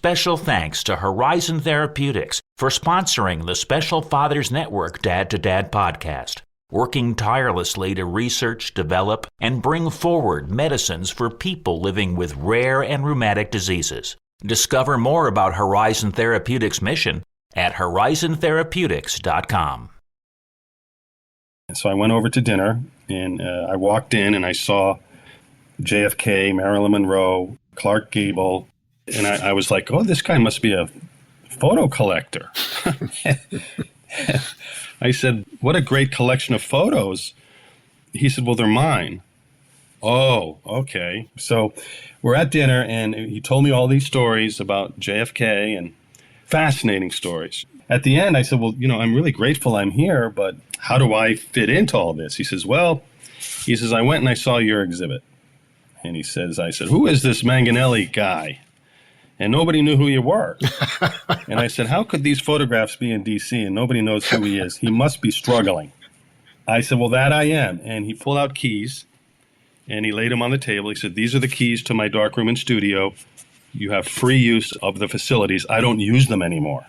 Special thanks to Horizon Therapeutics for sponsoring the Special Fathers Network Dad to Dad podcast, working tirelessly to research, develop, and bring forward medicines for people living with rare and rheumatic diseases. Discover more about Horizon Therapeutics' mission at horizontherapeutics.com. So I went over to dinner, and I walked in, and I saw JFK, Marilyn Monroe, Clark Gable, and I was like, oh, this guy must be a photo collector. I said, what a great collection of photos. He said, well, they're mine. Oh, okay. So we're at dinner, and he told me all these stories about JFK, and fascinating stories. At the end, I said, well, I'm really grateful I'm here, but how do I fit into all this? He says, I went and I saw your exhibit. And I said, who is this Manganelli guy? And nobody knew who you were. And I said, how could these photographs be in D.C. and nobody knows who he is? He must be struggling. I said, well, that I am. And he pulled out keys, and he laid them on the table. He said, these are the keys to my darkroom and studio. You have free use of the facilities. I don't use them anymore.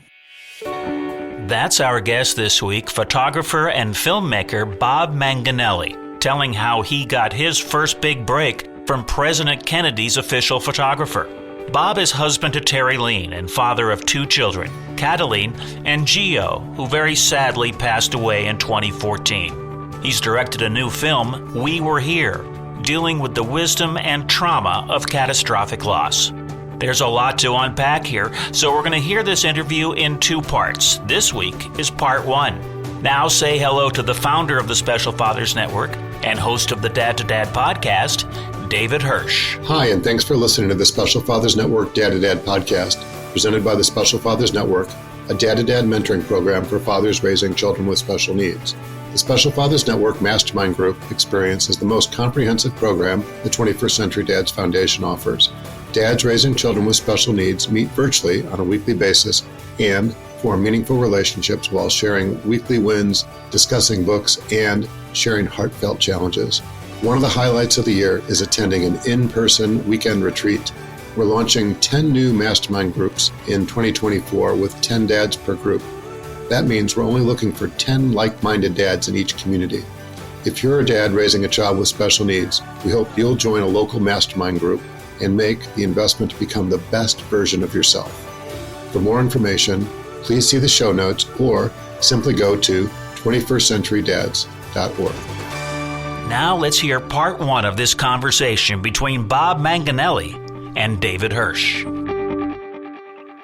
That's our guest this week, photographer and filmmaker Bob Manganelli, telling how he got his first big break from President Kennedy's official photographer. Bob is husband to Terrylene and father of 2 children, Catalene and Gio, who very sadly passed away in 2014. He's directed a new film, We Were Here, dealing with the wisdom and trauma of catastrophic loss. There's a lot to unpack here, so we're going to hear this interview in 2 parts. This week is part 1. Now say hello to the founder of the Special Fathers Network and host of the Dad to Dad podcast, David Hirsch. Hi, and thanks for listening to the Special Fathers Network Dad to Dad podcast, presented by the Special Fathers Network, a Dad to Dad mentoring program for fathers raising children with special needs. The Special Fathers Network Mastermind Group experience is the most comprehensive program the 21st Century Dads Foundation offers. Dads raising children with special needs meet virtually on a weekly basis and form meaningful relationships while sharing weekly wins, discussing books, and sharing heartfelt challenges. One of the highlights of the year is attending an in-person weekend retreat. We're launching 10 new mastermind groups in 2024 with 10 dads per group. That means we're only looking for 10 like-minded dads in each community. If you're a dad raising a child with special needs, we hope you'll join a local mastermind group and make the investment to become the best version of yourself. For more information, please see the show notes or simply go to 21stcenturydads.org. Now let's hear part 1 of this conversation between Bob Manganelli and David Hirsch.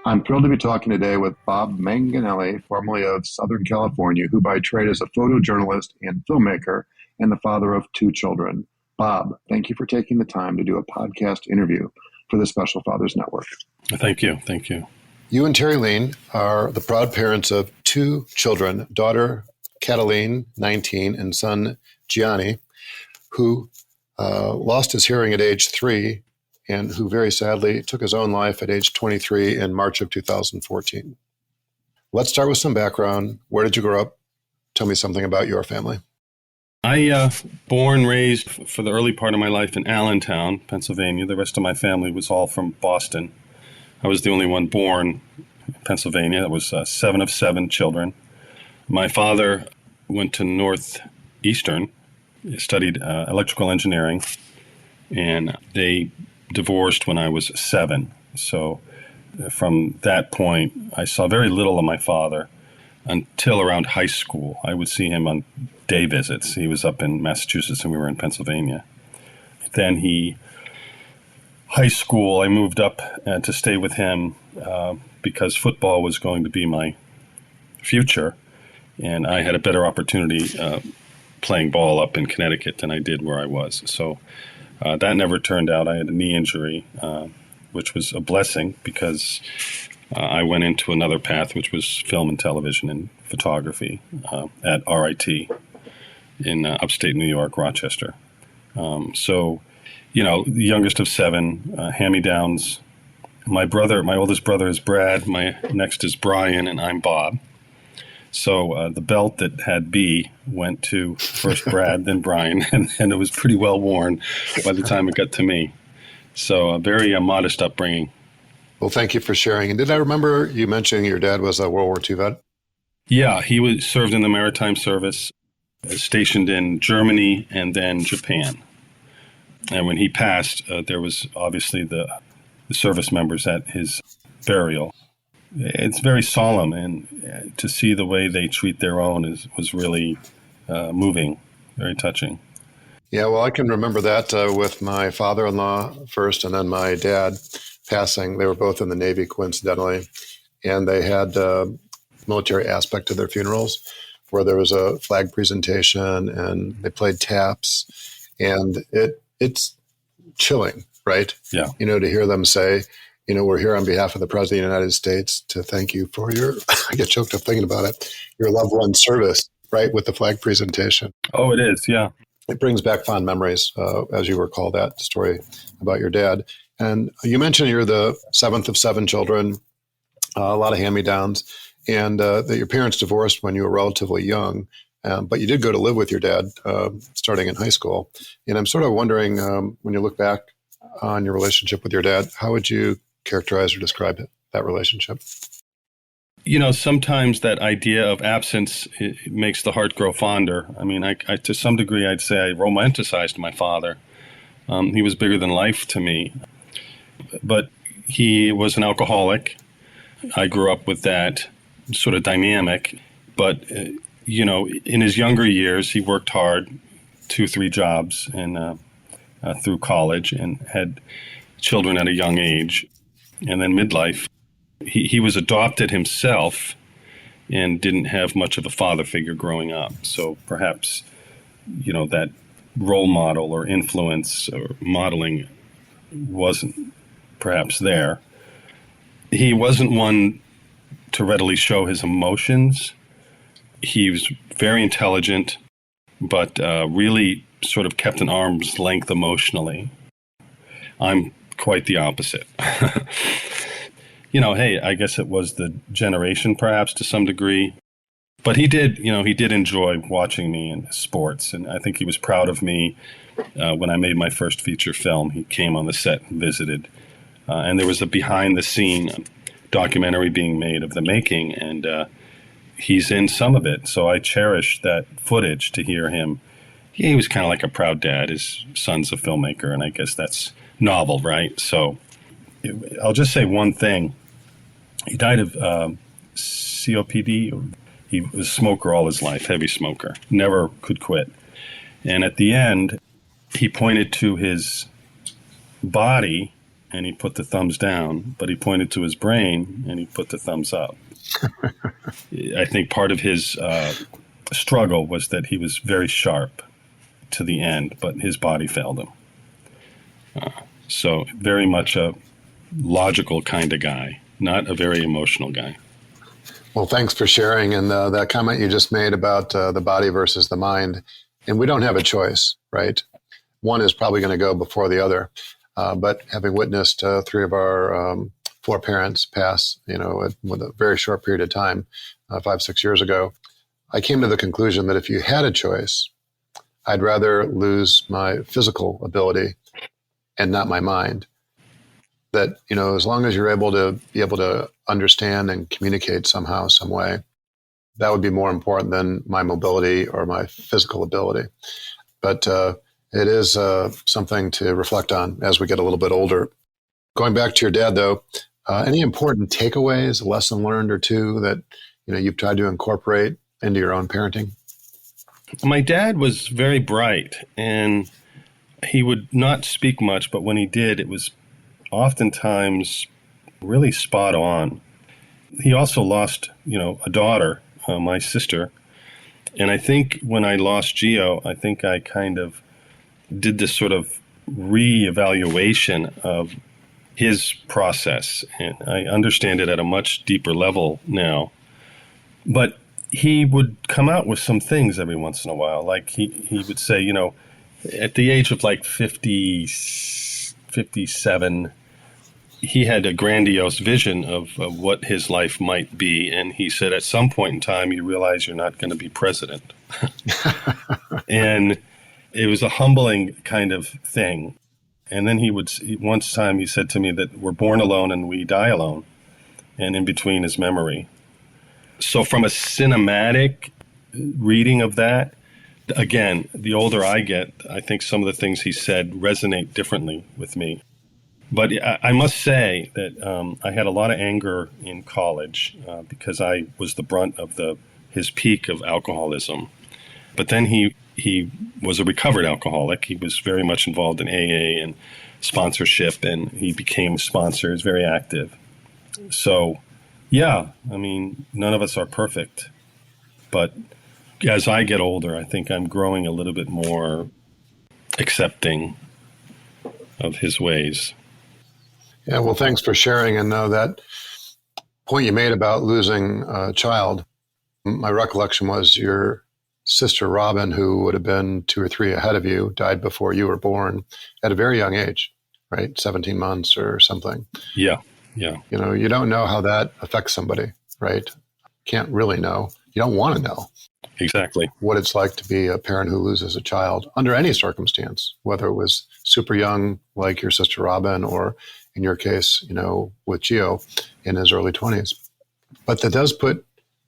I'm thrilled to be talking today with Bob Manganelli, formerly of Southern California, who by trade is a photojournalist and filmmaker and the father of 2 children. Bob, thank you for taking the time to do a podcast interview for the Special Fathers Network. Thank you. Thank you. You and Terrylene are the proud parents of 2 children, daughter Catalene, 19, and son Gianni, who lost his hearing at age 3 and who very sadly took his own life at age 23 in March of 2014. Let's start with some background. Where did you grow up? Tell me something about your family. I born, raised for the early part of my life in Allentown, Pennsylvania. The rest of my family was all from Boston. I was the only one born in Pennsylvania. That was 7 of 7 children. My father went to Northeastern, studied electrical engineering, and they divorced when I was 7. So from that point, I saw very little of my father until around high school. I would see him on day visits. He was up in Massachusetts and we were in Pennsylvania. Then high school, I moved up to stay with him because football was going to be my future. And I had a better opportunity playing ball up in Connecticut than I did where I was. So that never turned out. I had a knee injury, which was a blessing because I went into another path, which was film and television and photography at RIT in upstate New York, Rochester. So, the youngest of 7, hand-me-downs. My oldest brother is Brad. My next is Brian, and I'm Bob. So the belt that had B went to first Brad, then Brian, and it was pretty well worn by the time it got to me. So a very modest upbringing. Well, thank you for sharing. And did I remember you mentioning your dad was a World War II vet? Yeah, he was served in the maritime service, stationed in Germany and then Japan. And when he passed, there was obviously the service members at his burial. It's very solemn, and to see the way they treat their own was really moving, very touching. Yeah, well, I can remember that with my father-in-law first and then my dad passing. They were both in the Navy, coincidentally, and they had a military aspect to their funerals where there was a flag presentation and they played taps, and it's chilling, right? Yeah. To hear them say, we're here on behalf of the President of the United States to thank you for your, I get choked up thinking about it, your loved one's service, right, with the flag presentation. Oh, it is, yeah. It brings back fond memories as you recall that story about your dad. And you mentioned you're the seventh of seven children, a lot of hand-me-downs, and that your parents divorced when you were relatively young, but you did go to live with your dad starting in high school. And I'm sort of wondering, when you look back on your relationship with your dad, how would you characterize or describe that relationship? Sometimes that idea of absence it makes the heart grow fonder. I mean, I to some degree, I'd say I romanticized my father. He was bigger than life to me. But he was an alcoholic. I grew up with that sort of dynamic. But, in his younger years, he worked hard, 2-3 jobs and through college and had children at a young age. And then midlife. He was adopted himself and didn't have much of a father figure growing up. So perhaps, that role model or influence or modeling wasn't perhaps there. He wasn't one to readily show his emotions. He was very intelligent, but really sort of kept an arm's length emotionally. I'm quite the opposite. Hey, I guess it was the generation perhaps to some degree. But he did enjoy watching me in sports. And I think he was proud of me when I made my first feature film. He came on the set and visited. And there was a behind-the-scene documentary being made of the making. And he's in some of it. So I cherish that footage to hear him. He was kind of like a proud dad. His son's a filmmaker. And I guess that's novel, right? So I'll just say one thing. He died of COPD. He was a smoker all his life, heavy smoker, never could quit. And at the end, he pointed to his body and he put the thumbs down, but he pointed to his brain and he put the thumbs up. I think part of his struggle was that he was very sharp to the end, but his body failed him. So very much a logical kind of guy, not a very emotional guy. Well, thanks for sharing. And that comment you just made about the body versus the mind. And we don't have a choice, right? One is probably going to go before the other. But having witnessed 3 of our 4 parents pass, with a very short period of time, 5-6 years ago, I came to the conclusion that if you had a choice, I'd rather lose my physical ability and not my mind. That, as long as you're able to understand and communicate somehow, some way, that would be more important than my mobility or my physical ability. But it is something to reflect on as we get a little bit older. Going back to your dad, though, any important takeaways, a lesson learned or two that you've tried to incorporate into your own parenting? My dad was very bright, and he would not speak much, but when he did, it was oftentimes really spot on. He also lost, a daughter, my sister. And I think when I lost Gio, I think I kind of did this sort of reevaluation of his process. And I understand it at a much deeper level now. But he would come out with some things every once in a while. Like he would say, at the age of like 50, 57, he had a grandiose vision of what his life might be. And he said, at some point in time, you realize you're not going to be president. And it was a humbling kind of thing. And then once time he said to me that we're born alone and we die alone, and in between is memory. So from a cinematic reading of that, again, the older I get, I think some of the things he said resonate differently with me. But I must say that I had a lot of anger in college because I was the brunt of his peak of alcoholism. But then he was a recovered alcoholic. He was very much involved in AA and sponsorship, and he became a sponsor. He's very active. So, yeah, I mean, none of us are perfect. But as I get older, I think I'm growing a little bit more accepting of his ways. Yeah, well, thanks for sharing. And that point you made about losing a child, my recollection was your sister Robin, who would have been 2 or 3 ahead of you, died before you were born at a very young age, right? 17 months or something. Yeah. You don't know how that affects somebody, right? Can't really know. You don't want to know. Exactly. What it's like to be a parent who loses a child under any circumstance, whether it was super young, like your sister Robin, or in your case, with Gio in his early 20s. But that does put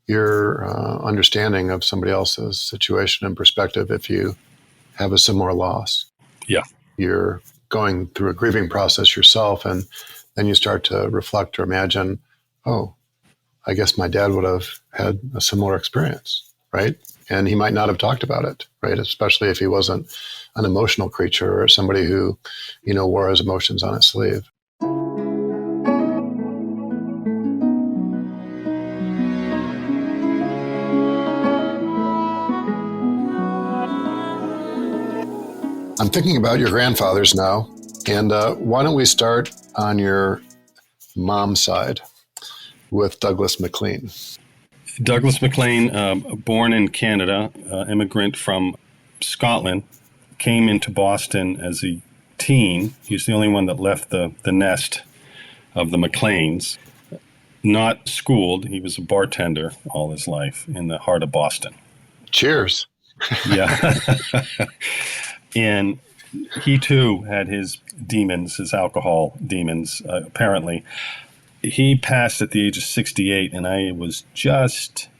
your understanding of somebody else's situation in perspective if you have a similar loss. Yeah. You're going through a grieving process yourself, and then you start to reflect or imagine, oh, I guess my dad would have had a similar experience, right? And he might not have talked about it, right? Especially if he wasn't an emotional creature or somebody who, wore his emotions on his sleeve. I'm thinking about your grandfathers now, and why don't we start on your mom's side with Douglas MacLean. Douglas MacLean, born in Canada, immigrant from Scotland, came into Boston as a teen. He's the only one that left the nest of the MacLeans. Not schooled, he was a bartender all his life in the heart of Boston. Cheers. Yeah. And he too had his demons, his alcohol demons, apparently. He passed at the age of 68, and I was just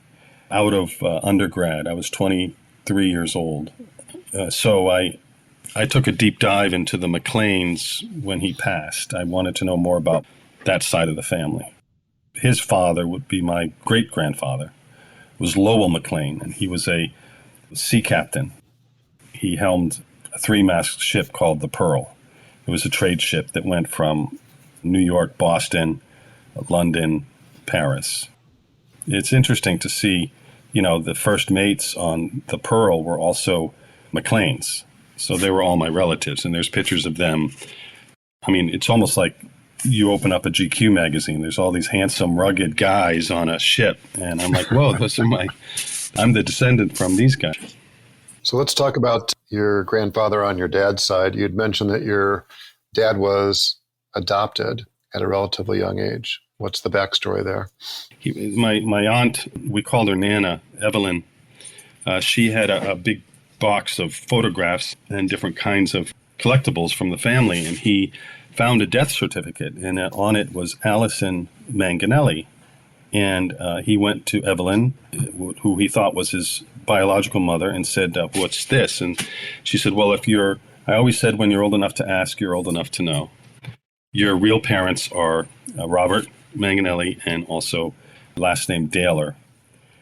out of undergrad. I was 23 years old. So I took a deep dive into the MacLeans when he passed. I wanted to know more about that side of the family. His father would be my great-grandfather, was Lowell MacLean, and he was a sea captain. He helmed a 3-mast ship called the Pearl. It was a trade ship that went from New York, Boston, London, Paris. It's interesting to see, the first mates on the Pearl were also MacLeans. So they were all my relatives, and there's pictures of them. I mean, it's almost like you open up a GQ magazine. There's all these handsome, rugged guys on a ship, and I'm like, whoa, I'm the descendant from these guys. So let's talk about your grandfather on your dad's side. You'd mentioned that your dad was adopted at a relatively young age. What's the backstory there? My aunt, we called her Nana, Evelyn. She had a big box of photographs and different kinds of collectibles from the family, and he found a death certificate, and on it was Allison Manganelli. And he went to Evelyn, who he thought was his biological mother, and said, what's this? And she said, well, I always said when you're old enough to ask, you're old enough to know. Your real parents are Robert Manganelli and also last name Daler.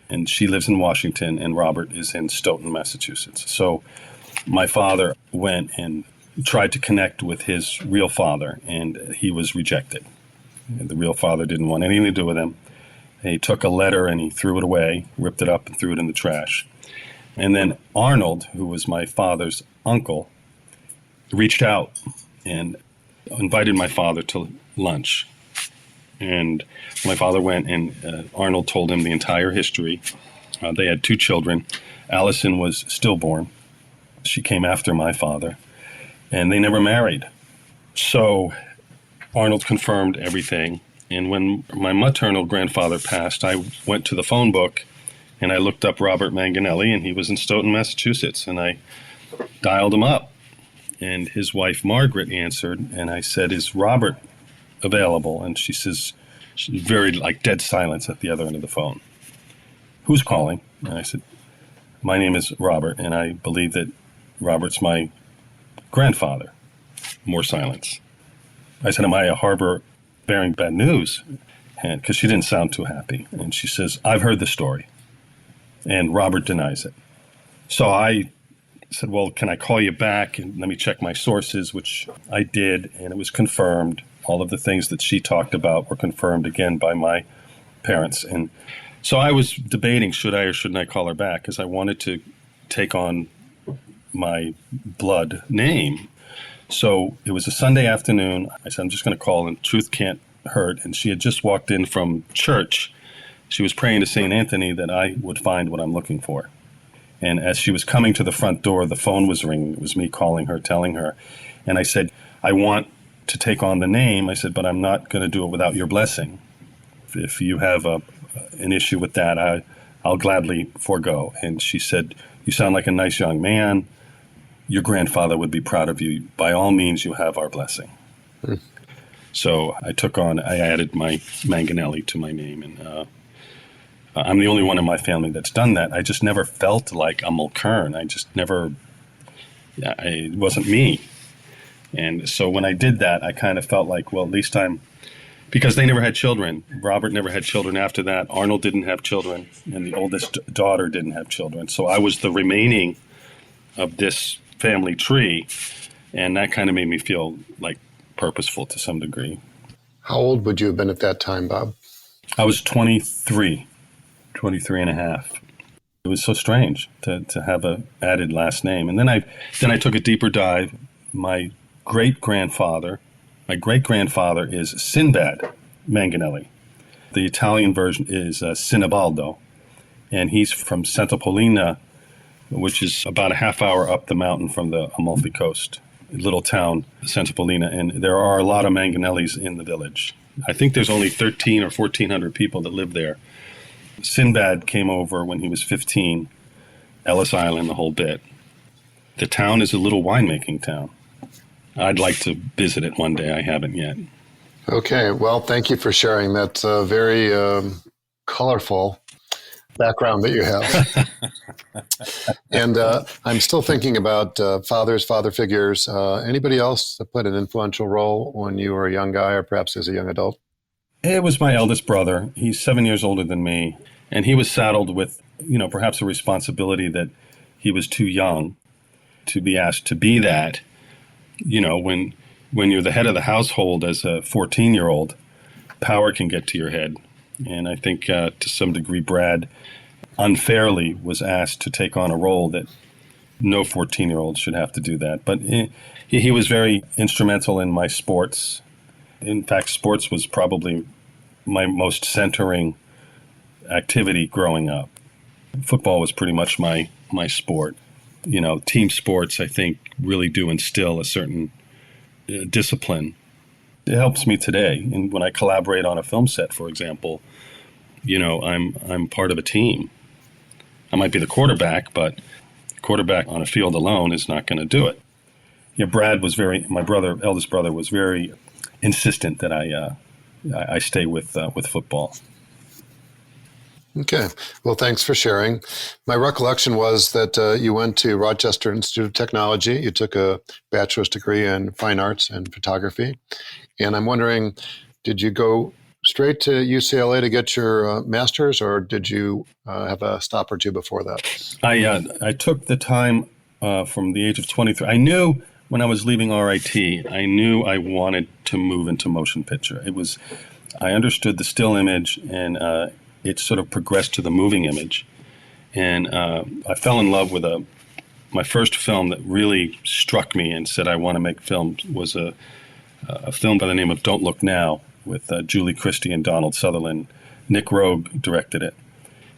And she lives in Washington, and Robert is in Stoughton, Massachusetts. So my father went and tried to connect with his real father, and he was rejected. The real father didn't want anything to do with him. He took a letter and he threw it away, ripped it up and threw it in the trash. And then Arnold, who was my father's uncle, reached out and invited my father to lunch. And my father went, and Arnold told him the entire history. They had 2 children. Allison was stillborn. She came after my father, and they never married. So Arnold confirmed everything. And when my maternal grandfather passed, I went to the phone book and I looked up Robert Manganelli, and he was in Stoughton, Massachusetts, and I dialed him up. and his wife, Margaret, answered, and I said, "Is Robert available?" And she says, she's very dead silence at the other end of the phone. "Who's calling?" And I said, "My name is Robert, and I believe that Robert's my grandfather." More silence. I said, "Am I a harbor bearing bad news?" And because she didn't sound too happy. And she says, "I've heard the story, and Robert denies it." So I said, "Well, can I call you back and let me check my sources?" Which I did, and it was confirmed. All of the things that she talked about were confirmed again by my parents. And so I was debating, should I or shouldn't I call her back, because I wanted to take on my blood name. So it was a Sunday afternoon. I said, "I'm just going to call, and truth can't hurt." And she had just walked in from church. She was praying to St. Anthony that I would find what I'm looking for. And as she was coming to the front door, the phone was ringing. It was me calling her, telling her. And I said, "I want to take on the name." I said, "but I'm not going to do it without your blessing. If you have an issue with that, I'll gladly forego." And she said, "You sound like a nice young man. Your grandfather would be proud of you. By all means, you have our blessing." So I added my Manganelli to my name. And I'm the only one in my family that's done that. I just never felt like a Mulkern. It wasn't me. And so when I did that, I kind of felt like, well, at least because they never had children. Robert never had children after that. Arnold didn't have children, and the oldest daughter didn't have children. So I was the remaining of this family tree, and that kind of made me feel like purposeful to some degree. How old would you have been at that time, Bob? I was 23 and a half. It was so strange to have a added last name. And then I took a deeper dive. My great-grandfather is Sinbad Manganelli. The Italian version is Sinibaldo, and he's from Santopolina, which is about a half hour up the mountain from the Amalfi Coast, little town, Santopolina. And there are a lot of Manganellis in the village. I think there's only 13 or 1,400 people that live there. Sinbad came over when he was 15, Ellis Island, the whole bit. The town is a little winemaking town. I'd like to visit it one day. I haven't yet. Okay. Well, thank you for sharing. That's a very colorful background that you have. And I'm still thinking about father figures. Anybody else that played an influential role when you were a young guy or perhaps as a young adult? It was my eldest brother. He's 7 years older than me. And he was saddled with, perhaps a responsibility that he was too young to be asked to be that. When you're the head of the household as a 14-year-old, power can get to your head. And I think to some degree, Brad unfairly was asked to take on a role that no 14-year-old should have to do that. But he was very instrumental in my sports. In fact, sports was probably my most centering activity growing up. Football was pretty much my sport. Team sports, I think, really do instill a certain discipline. It helps me today. And when I collaborate on a film set, for example, I'm part of a team. I might be the quarterback, but the quarterback on a field alone is not going to do it. Brad was my eldest brother was very insistent that I stay with football. Okay. Well, thanks for sharing. My recollection was that you went to Rochester Institute of Technology. You took a bachelor's degree in fine arts and photography. And I'm wondering, did you go straight to UCLA to get your master's, or did you have a stop or two before that? I took the time from the age of 23. I knew when I was leaving RIT, I knew I wanted to move into motion picture. I understood the still image, and it sort of progressed to the moving image. And I fell in love with my first film that really struck me and said I want to make films was a film by the name of Don't Look Now with Julie Christie and Donald Sutherland. Nick Rogue directed it.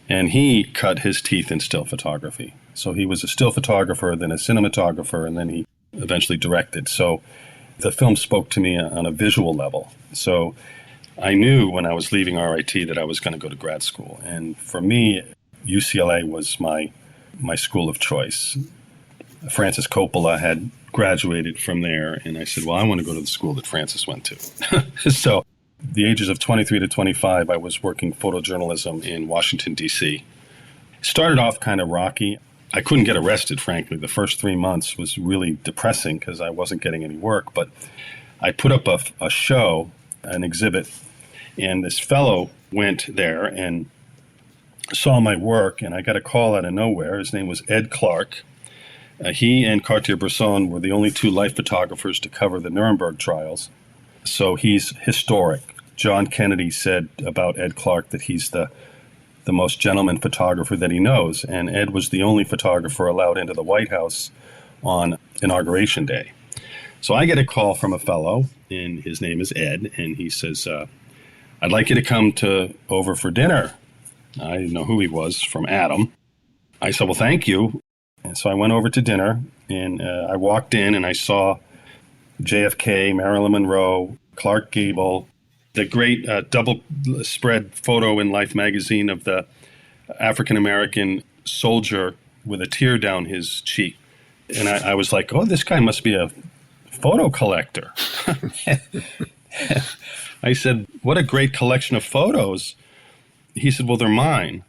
And he cut his teeth in still photography. So he was a still photographer, then a cinematographer, and then he eventually directed. So the film spoke to me on a visual level. So I knew when I was leaving RIT that I was going to go to grad school. And for me, UCLA was my school of choice. Francis Coppola had graduated from there. And I said, well, I want to go to the school that Francis went to. So the ages of 23 to 25, I was working photojournalism in Washington, D.C. Started off kind of rocky. I couldn't get arrested, frankly. The first 3 months was really depressing because I wasn't getting any work. But I put up a show, an exhibit, and this fellow went there and saw my work, and I got a call out of nowhere. His name was Ed Clark. He and Cartier-Bresson were the only two life photographers to cover the Nuremberg trials. So he's historic. John Kennedy said about Ed Clark that he's the most gentleman photographer that he knows. And Ed was the only photographer allowed into the White House on Inauguration Day. So I get a call from a fellow, and his name is Ed, and he says, I'd like you to come over for dinner. I didn't know who he was, from Adam. I said, well, thank you. And so I went over to dinner, and I walked in, and I saw JFK, Marilyn Monroe, Clark Gable, the great double spread photo in Life magazine of the African-American soldier with a tear down his cheek. And I was like, oh, this guy must be a photo collector. I said, what a great collection of photos. He said, well, they're mine.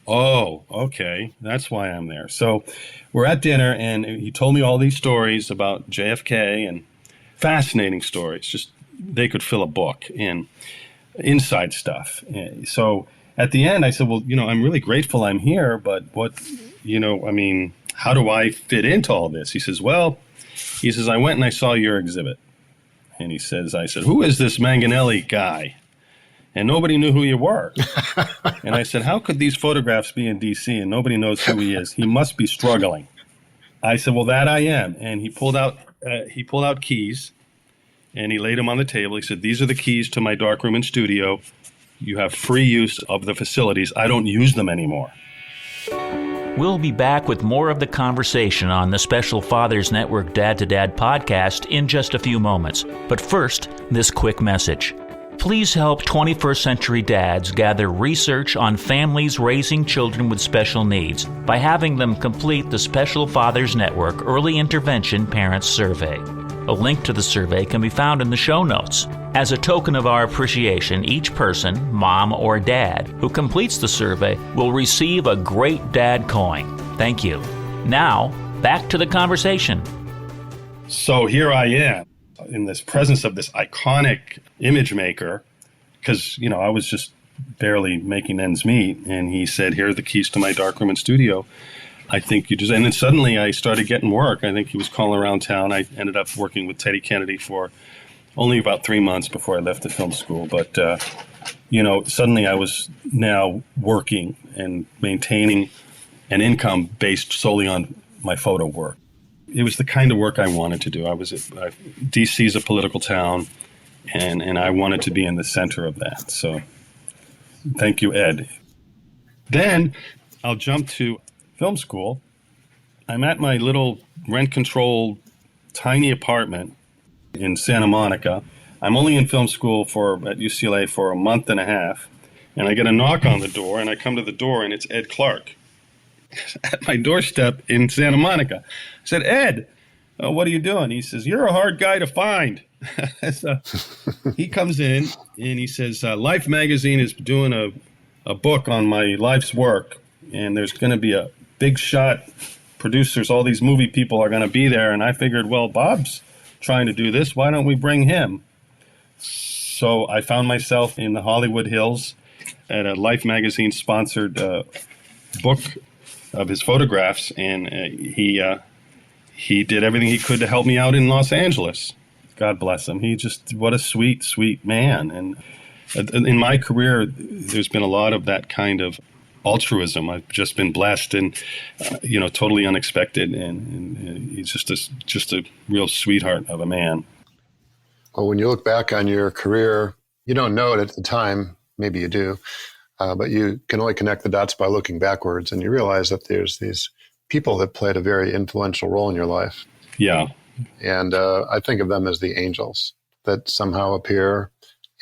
Oh, okay. That's why I'm there. So we're at dinner, and he told me all these stories about JFK, and fascinating stories. Just they could fill a book in inside stuff. So at the end, I said, well, I'm really grateful I'm here, but how do I fit into all this? He says, I went and I saw your exhibit. And I said, who is this Manganelli guy? And nobody knew who you were. And I said, how could these photographs be in D.C. and nobody knows who he is? He must be struggling. I said, well, that I am. And he pulled out keys, and he laid them on the table. He said, these are the keys to my darkroom and studio. You have free use of the facilities. I don't use them anymore. We'll be back with more of the conversation on the Special Fathers Network Dad to Dad podcast in just a few moments. But first, this quick message. Please help 21st century dads gather research on families raising children with special needs by having them complete the Special Fathers Network Early Intervention Parents Survey. A link to the survey can be found in the show notes. As a token of our appreciation, each person, mom or dad, who completes the survey will receive a Great Dad coin. Thank you. Now, back to the conversation. So here I am in this presence of this iconic image maker, because, I was just barely making ends meet. And he said, here are the keys to my darkroom and studio. I think and then suddenly I started getting work. I think he was calling around town. I ended up working with Teddy Kennedy for only about 3 months before I left the film school. But, suddenly I was now working and maintaining an income based solely on my photo work. It was the kind of work I wanted to do. DC is a political town, and I wanted to be in the center of that. So thank you, Ed. Then I'll jump to film school. I'm at my little rent-controlled tiny apartment in Santa Monica. I'm only in film school at UCLA for a month and a half, and I get a knock on the door, and I come to the door, and it's Ed Clark at my doorstep in Santa Monica. I said, Ed, what are you doing? He says, you're a hard guy to find. So he comes in, and he says, Life magazine is doing a book on my life's work, and there's going to be a big shot producers, all these movie people are going to be there. And I figured, well, Bob's trying to do this. Why don't we bring him? So I found myself in the Hollywood Hills at a Life magazine sponsored book of his photographs. And he did everything he could to help me out in Los Angeles. God bless him. What a sweet, sweet man. And in my career, there's been a lot of that kind of altruism. I've just been blessed and, totally unexpected. And he's just a real sweetheart of a man. Well, when you look back on your career, you don't know it at the time. Maybe you do, but you can only connect the dots by looking backwards. And you realize that there's these people that played a very influential role in your life. Yeah. And I think of them as the angels that somehow appear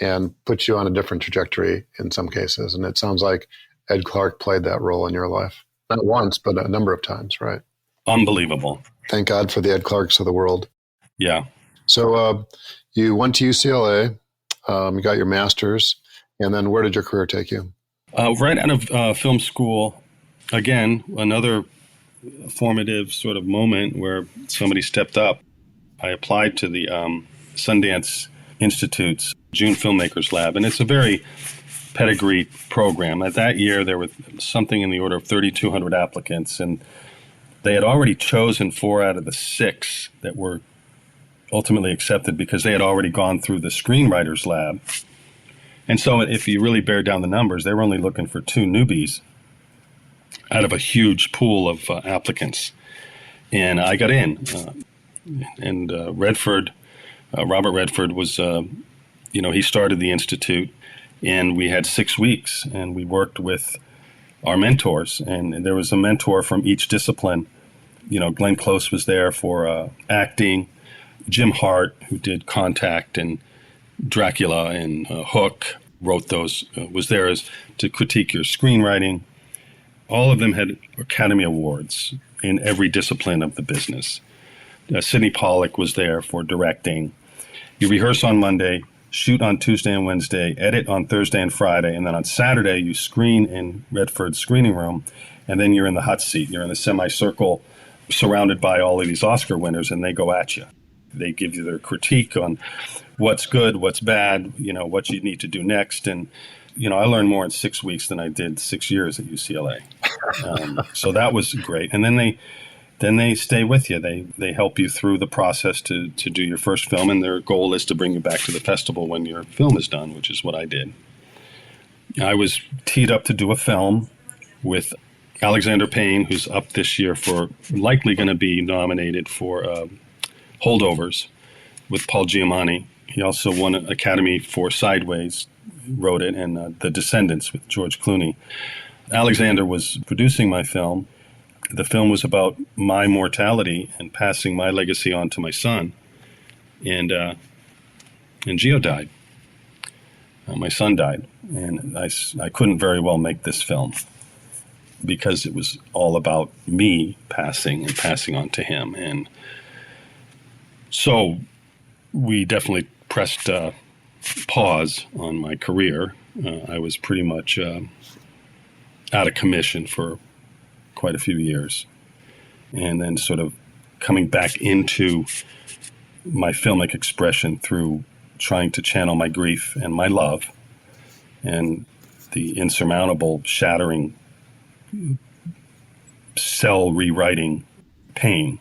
and put you on a different trajectory in some cases. And it sounds like Ed Clark played that role in your life. Not once, but a number of times, right? Unbelievable. Thank God for the Ed Clarks of the world. Yeah. So you went to UCLA, you got your master's, and then where did your career take you? Right out of film school, again, another formative sort of moment where somebody stepped up. I applied to the Sundance Institute's June Filmmakers Lab, and it's a very pedigree program. At that year, there was something in the order of 3,200 applicants, and they had already chosen 4 out of the 6 that were ultimately accepted because they had already gone through the Screenwriters Lab. And so if you really bear down the numbers, they were only looking for 2 newbies out of a huge pool of applicants. And I got in. Robert Redford was, he started the Institute, and we had 6 weeks, and we worked with our mentors. And there was a mentor from each discipline. Glenn Close was there for acting. Jim Hart, who did Contact and Dracula and Hook, wrote those, was there as to critique your screenwriting. All of them had Academy Awards in every discipline of the business. Sidney Pollack was there for directing. You rehearse on Monday, shoot on Tuesday and Wednesday, edit on Thursday and Friday, and then on Saturday you screen in Redford's screening room, and then you're in the hot seat. You're in the semicircle surrounded by all of these Oscar winners, and they go at you. They give you their critique on what's good, what's bad, what you need to do next. And, I learned more in 6 weeks than I did 6 years at UCLA. So that was great. And then they stay with you. They help you through the process to do your first film. And their goal is to bring you back to the festival when your film is done, which is what I did. I was teed up to do a film with Alexander Payne, who's up this year for likely going to be nominated for Holdovers with Paul Giamatti. He also won an Academy for Sideways, wrote it, and The Descendants with George Clooney. Alexander was producing my film. The film was about my mortality and passing my legacy on to my son. And Gio died. My son died. And I couldn't very well make this film because it was all about me passing and passing on to him. And so we definitely pressed pause on my career. I was pretty much out of commission for quite a few years. And then sort of coming back into my filmic expression through trying to channel my grief and my love and the insurmountable, shattering, cell rewriting pain.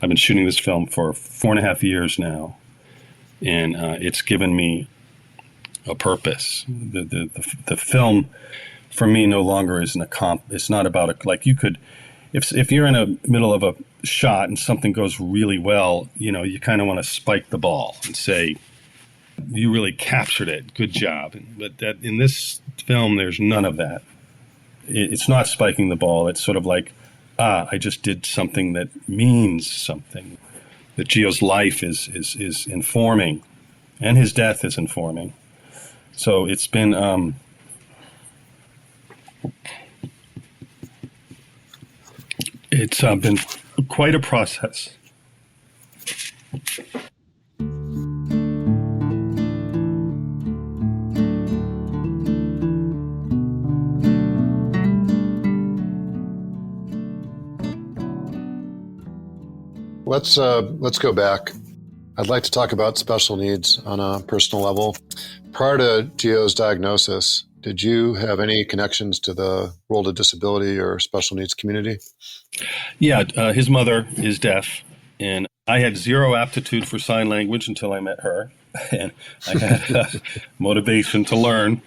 I've been shooting this film for 4.5 years now, and it's given me a purpose. The film, for me, no longer is it's not about like you could, if you're in the middle of a shot and something goes really well, you kind of want to spike the ball and say, you really captured it, good job. But that in this film, there's none of that. It's not spiking the ball. It's sort of like, I just did something that means something. That Gio's life is informing, and his death is informing. So it's been it's been quite a process. Let's go back. I'd like to talk about special needs on a personal level. Prior to Gio's diagnosis, did you have any connections to the world of disability or special needs community? Yeah, his mother is deaf, and I had zero aptitude for sign language until I met her, and I had motivation to learn.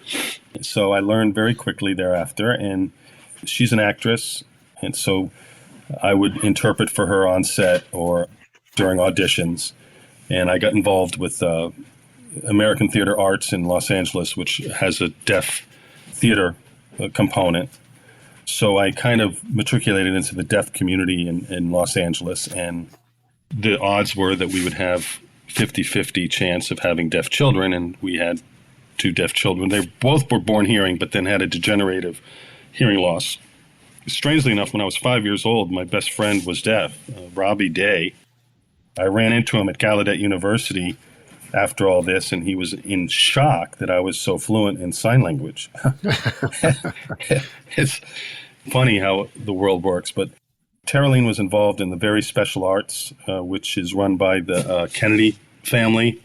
So I learned very quickly thereafter, and she's an actress, and so I would interpret for her on set or during auditions. And I got involved with American Theater Arts in Los Angeles, which has a deaf theater component. So I kind of matriculated into the deaf community in Los Angeles. And the odds were that we would have 50-50 chance of having deaf children. And we had 2 deaf children. They both were born hearing, but then had a degenerative hearing loss. Strangely enough, when I was 5 years old, my best friend was deaf, Robbie Day. I ran into him at Gallaudet University after all this, and he was in shock that I was so fluent in sign language. It's funny how the world works, but Terrylene was involved in the very special arts, which is run by the Kennedy family,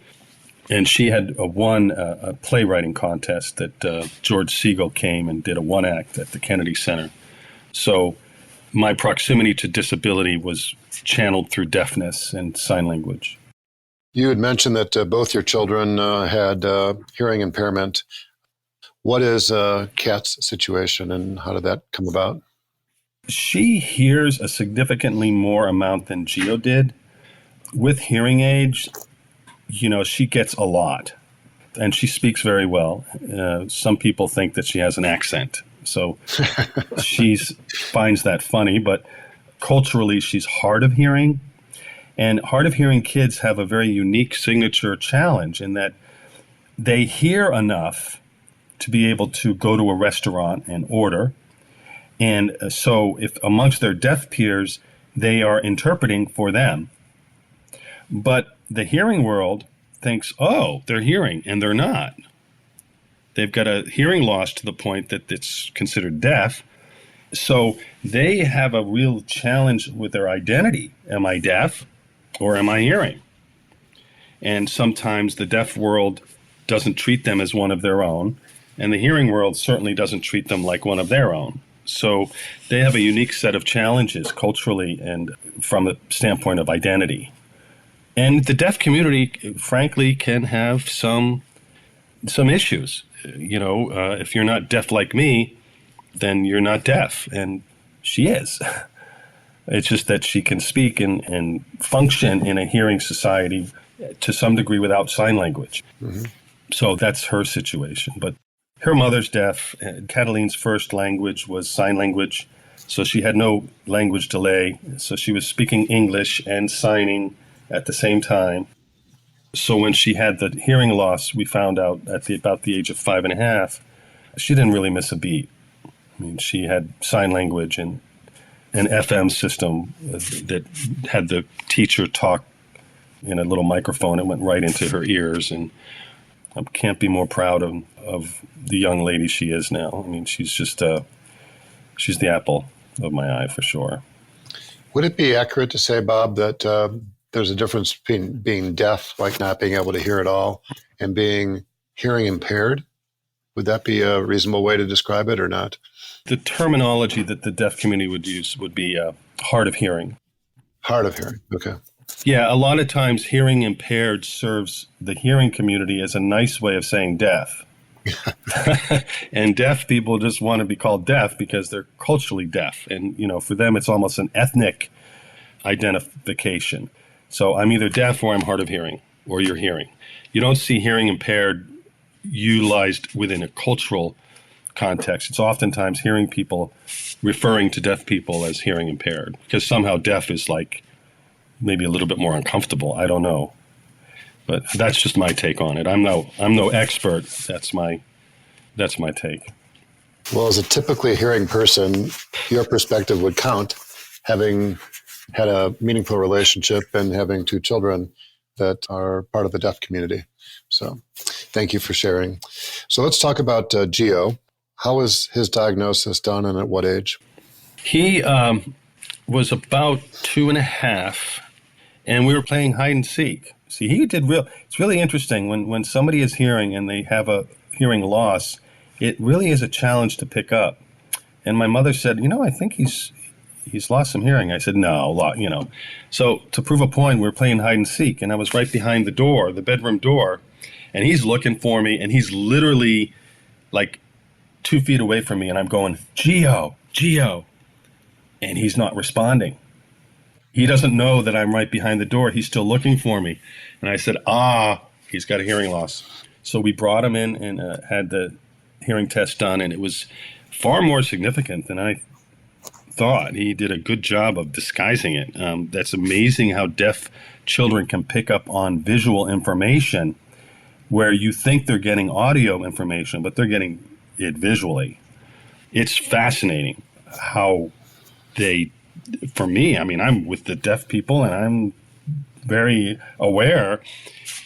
and she had won a playwriting contest that George Siegel came and did a one-act at the Kennedy Center. So my proximity to disability was channeled through deafness and sign language. You had mentioned that both your children had hearing impairment. What is Kat's situation, and how did that come about? She hears a significantly more amount than Gio did. With hearing aids, she gets a lot, and she speaks very well. Some people think that she has an accent, so she finds that funny, but culturally she's hard of hearing. And hard of hearing kids have a very unique signature challenge in that they hear enough to be able to go to a restaurant and order. And so if amongst their deaf peers, they are interpreting for them. But the hearing world thinks, oh, they're hearing, and they're not. They've got a hearing loss to the point that it's considered deaf. So they have a real challenge with their identity. Am I deaf or am I hearing? And sometimes the deaf world doesn't treat them as one of their own, and the hearing world certainly doesn't treat them like one of their own. So they have a unique set of challenges culturally and from the standpoint of identity. And the deaf community, frankly, can have some issues. If you're not deaf like me, then you're not deaf. And she is. It's just that she can speak and function in a hearing society to some degree without sign language. Mm-hmm. So that's her situation. But her mother's deaf. Catalene's first language was sign language. So she had no language delay. So she was speaking English and signing at the same time. So when she had the hearing loss, we found out at about the age of 5.5, she didn't really miss a beat. I mean, she had sign language and an FM system that had the teacher talk in a little microphone. It went right into her ears, and I can't be more proud of the young lady she is now. I mean, she's just she's the apple of my eye for sure. Would it be accurate to say, Bob, that there's a difference between being deaf, like not being able to hear at all, and being hearing impaired? Would that be a reasonable way to describe it or not? The terminology that the deaf community would use would be hard of hearing. Hard of hearing, okay. Yeah, a lot of times hearing impaired serves the hearing community as a nice way of saying deaf. And deaf people just want to be called deaf because they're culturally deaf. And, for them, it's almost an ethnic identification. So I'm either deaf or I'm hard of hearing, or you're hearing. You don't see hearing impaired utilized within a cultural context. It's oftentimes hearing people referring to deaf people as hearing impaired because somehow deaf is like maybe a little bit more uncomfortable. I don't know. But that's just my take on it. I'm no expert. That's my take. Well, as a typically hearing person, your perspective would count, having had a meaningful relationship and having 2 children that are part of the deaf community. So thank you for sharing. So let's talk about Gio. How was his diagnosis done and at what age? He was about 2.5, and we were playing hide and seek. See, he did it's really interesting when somebody is hearing and they have a hearing loss, it really is a challenge to pick up. And my mother said, I think he's lost some hearing. I said, no, So to prove a point, we were playing hide and seek, and I was right behind the bedroom door, and he's looking for me, and he's literally like 2 feet away from me, and I'm going, Gio, and he's not responding. He doesn't know that I'm right behind the door. He's still looking for me. And I said, he's got a hearing loss. So we brought him in and had the hearing test done, and it was far more significant than I thought. He did a good job of disguising it. That's amazing how deaf children can pick up on visual information where you think they're getting audio information, but they're getting it visually. It's fascinating how they, for me, I mean, I'm with the deaf people and I'm very aware.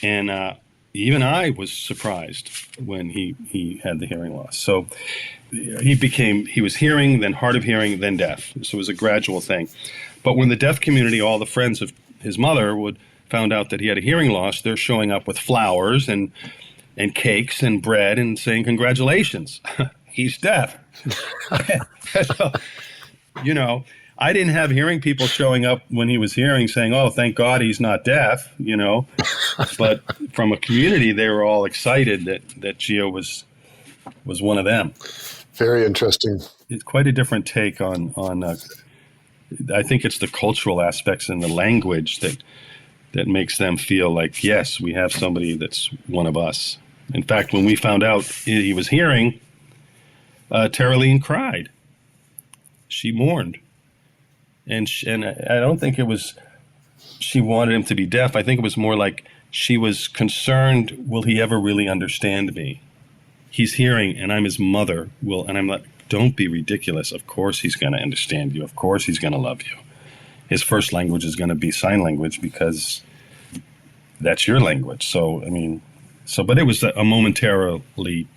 And even I was surprised when he had the hearing loss. So he was hearing, then hard of hearing, then deaf. So it was a gradual thing. But when the deaf community, all the friends of his mother found out that he had a hearing loss, they're showing up with flowers and cakes and bread and saying, congratulations, he's deaf. So, I didn't have hearing people showing up when he was hearing saying, oh, thank God he's not deaf, But from a community, they were all excited that Gio was one of them. Very interesting. It's quite a different take on I think it's the cultural aspects and the language that makes them feel like, yes, we have somebody that's one of us. In fact, when we found out he was hearing, Terrylene cried. She mourned. And I don't think it was she wanted him to be deaf. I think it was more like she was concerned, will he ever really understand me? He's hearing, and I'm his mother. And I'm like, don't be ridiculous. Of course he's going to understand you. Of course he's going to love you. His first language is going to be sign language because that's your language. So, but it was a momentarily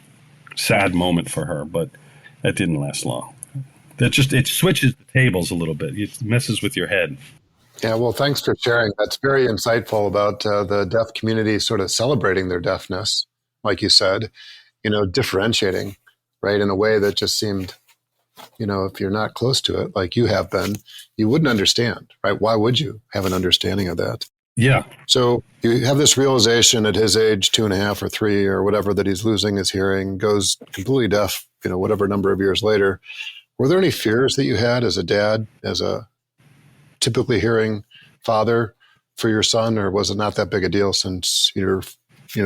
sad moment for her, but that didn't last long. It switches the tables a little bit. It messes with your head. Yeah, well, thanks for sharing. That's very insightful about the deaf community sort of celebrating their deafness, like you said, differentiating, right, in a way that just seemed, if you're not close to it, like you have been, you wouldn't understand, right? Why would you have an understanding of that? Yeah. So you have this realization at his age, 2.5 or 3 or whatever, that he's losing his hearing, goes completely deaf, whatever number of years later. Were there any fears that you had as a dad, as a typically hearing father for your son, or was it not that big a deal since you're,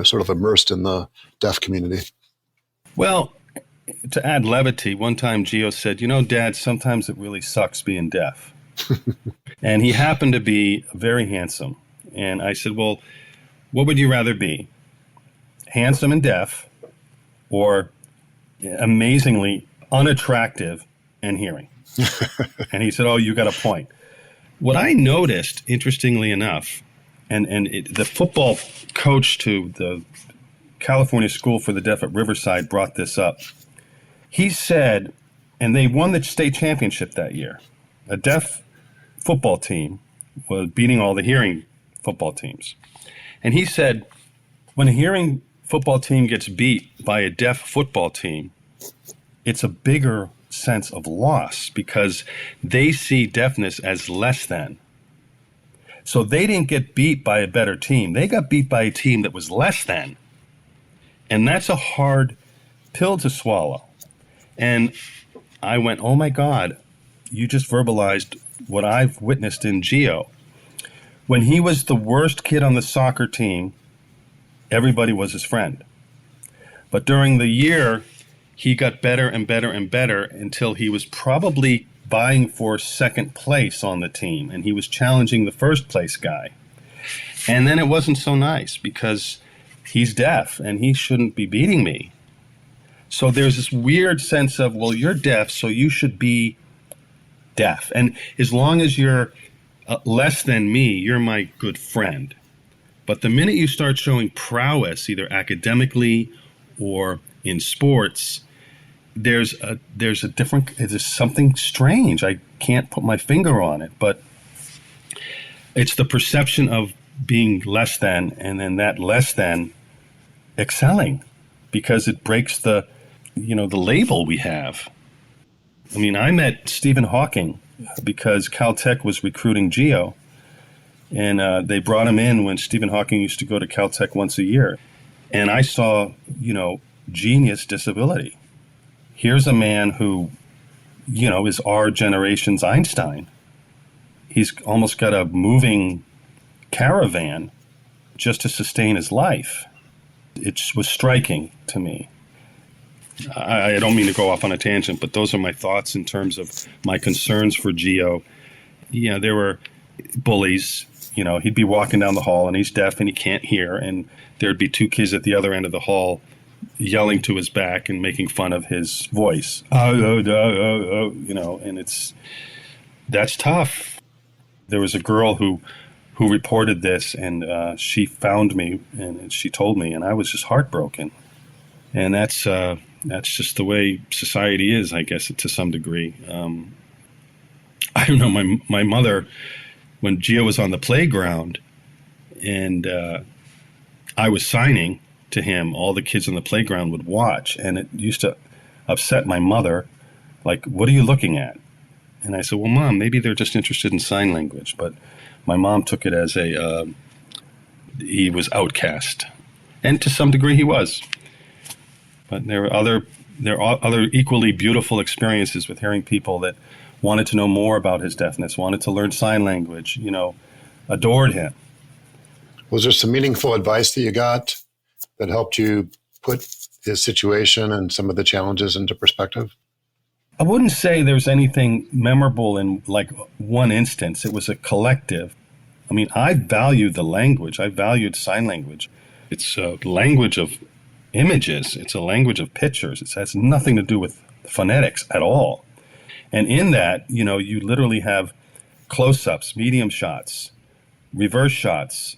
sort of immersed in the deaf community? Well, to add levity, one time Gio said, Dad, sometimes it really sucks being deaf. And he happened to be very handsome. And I said, well, what would you rather be? Handsome and deaf, or amazingly unattractive and hearing? And he said, oh, you got a point. What I noticed, interestingly enough, the football coach to the California School for the Deaf at Riverside brought this up. He said, and they won the state championship that year. A deaf football team was beating all the hearing football teams. And he said, when a hearing football team gets beat by a deaf football team, it's a bigger sense of loss because they see deafness as less than. So they didn't get beat by a better team. They got beat by a team that was less than. And that's a hard pill to swallow. And I went, oh my God, you just verbalized what I've witnessed in Gio. When he was the worst kid on the soccer team, everybody was his friend. But during the year, he got better and better and better until he was probably vying for second place on the team. And he was challenging the first place guy. And then it wasn't so nice because he's deaf and he shouldn't be beating me. So there's this weird sense of, well, you're deaf, so you should be deaf. And as long as you're less than me, you're my good friend. But the minute you start showing prowess, either academically or in sports, there's something strange. I can't put my finger on it, but it's the perception of being less than, and then that less than excelling, because it breaks the label we have. I mean, I met Stephen Hawking because Caltech was recruiting Gio, and they brought him in when Stephen Hawking used to go to Caltech once a year. And I saw, genius disability. Here's a man who, is our generation's Einstein. He's almost got a moving caravan just to sustain his life. It was striking to me. I don't mean to go off on a tangent, but those are my thoughts in terms of my concerns for Gio. There were bullies. He'd be walking down the hall and he's deaf and he can't hear, and there'd be two kids at the other end of the hall yelling to his back and making fun of his voice. And that's tough. There was a girl who reported this, and she found me and she told me, and I was just heartbroken. And that's just the way society is, I guess, to some degree. I don't know, my mother, when Gio was on the playground and I was signing to him, all the kids on the playground would watch, and it used to upset my mother. Like, what are you looking at? And I said, well, Mom, maybe they're just interested in sign language. But my mom took it as he was outcast. And to some degree he was. But there are other equally beautiful experiences with hearing people that wanted to know more about his deafness, wanted to learn sign language, adored him. Was there some meaningful advice that you got that helped you put his situation and some of the challenges into perspective? I wouldn't say there's anything memorable in like one instance. It was a collective. I mean, I valued the language. I valued sign language. It's a language of images. It's a language of pictures. It has nothing to do with phonetics at all. And in that, you literally have close-ups, medium shots, reverse shots,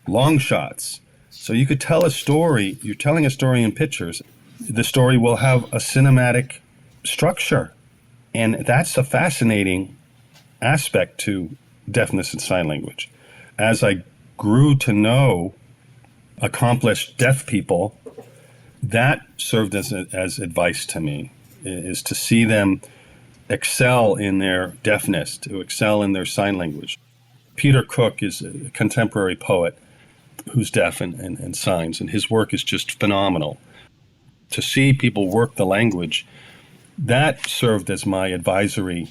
long shots. So you could tell a story. You're telling a story in pictures. The story will have a cinematic structure. And that's a fascinating aspect to deafness and sign language. As I grew to know accomplished deaf people, that served as advice to me, is to see them excel in their deafness, to excel in their sign language. Peter Cook is a contemporary poet who's deaf and signs, and his work is just phenomenal. To see people work the language, that served as my advisory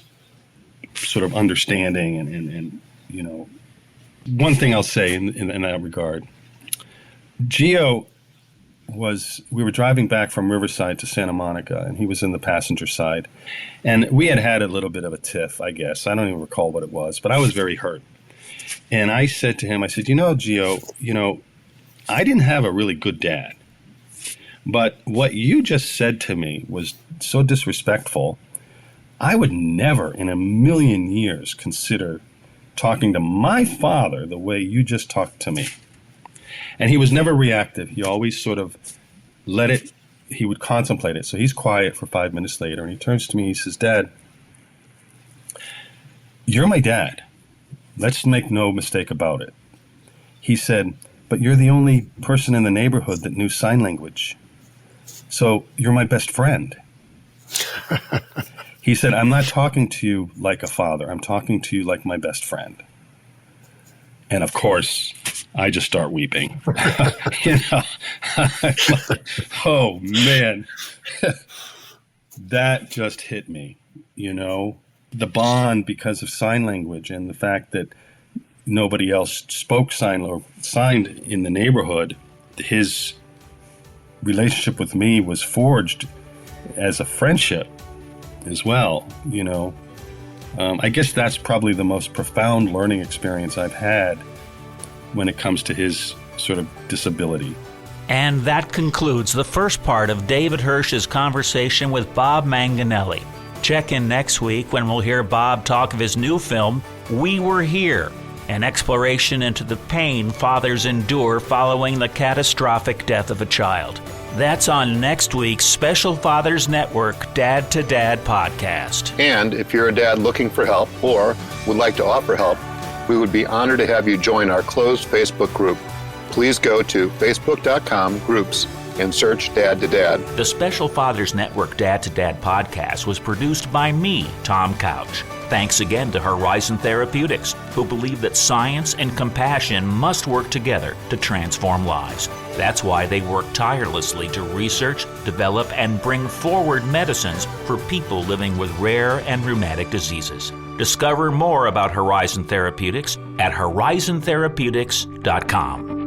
sort of understanding. And one thing I'll say in that regard, Gio we were driving back from Riverside to Santa Monica, and he was in the passenger side. And we had a little bit of a tiff, I guess. I don't even recall what it was, but I was very hurt. And I said to him, Gio, I didn't have a really good dad. But what you just said to me was so disrespectful. I would never in a million years consider talking to my father the way you just talked to me. And he was never reactive. He always sort of let it, he would contemplate it. So he's quiet for 5 minutes later, and he turns to me, he says, Dad, you're my dad. Let's make no mistake about it. He said, but you're the only person in the neighborhood that knew sign language. So you're my best friend. He said, I'm not talking to you like a father. I'm talking to you like my best friend. And of course, I just start weeping. Oh, man. That just hit me, The bond because of sign language and the fact that nobody else spoke sign or signed in the neighborhood. His relationship with me was forged as a friendship as well, I guess that's probably the most profound learning experience I've had when it comes to his sort of disability. And that concludes the first part of David Hirsch's conversation with Bob Manganelli. Check in next week when we'll hear Bob talk of his new film, We Were Here, an exploration into the pain fathers endure following the catastrophic death of a child. That's on next week's Special Fathers Network Dad to Dad podcast. And if you're a dad looking for help or would like to offer help, we would be honored to have you join our closed Facebook group. Please go to facebook.com/groups and search Dad to Dad. The Special Fathers Network Dad to Dad podcast was produced by me, Tom Couch. Thanks again to Horizon Therapeutics, who believe that science and compassion must work together to transform lives. That's why they work tirelessly to research, develop, and bring forward medicines for people living with rare and rheumatic diseases. Discover more about Horizon Therapeutics at horizontherapeutics.com.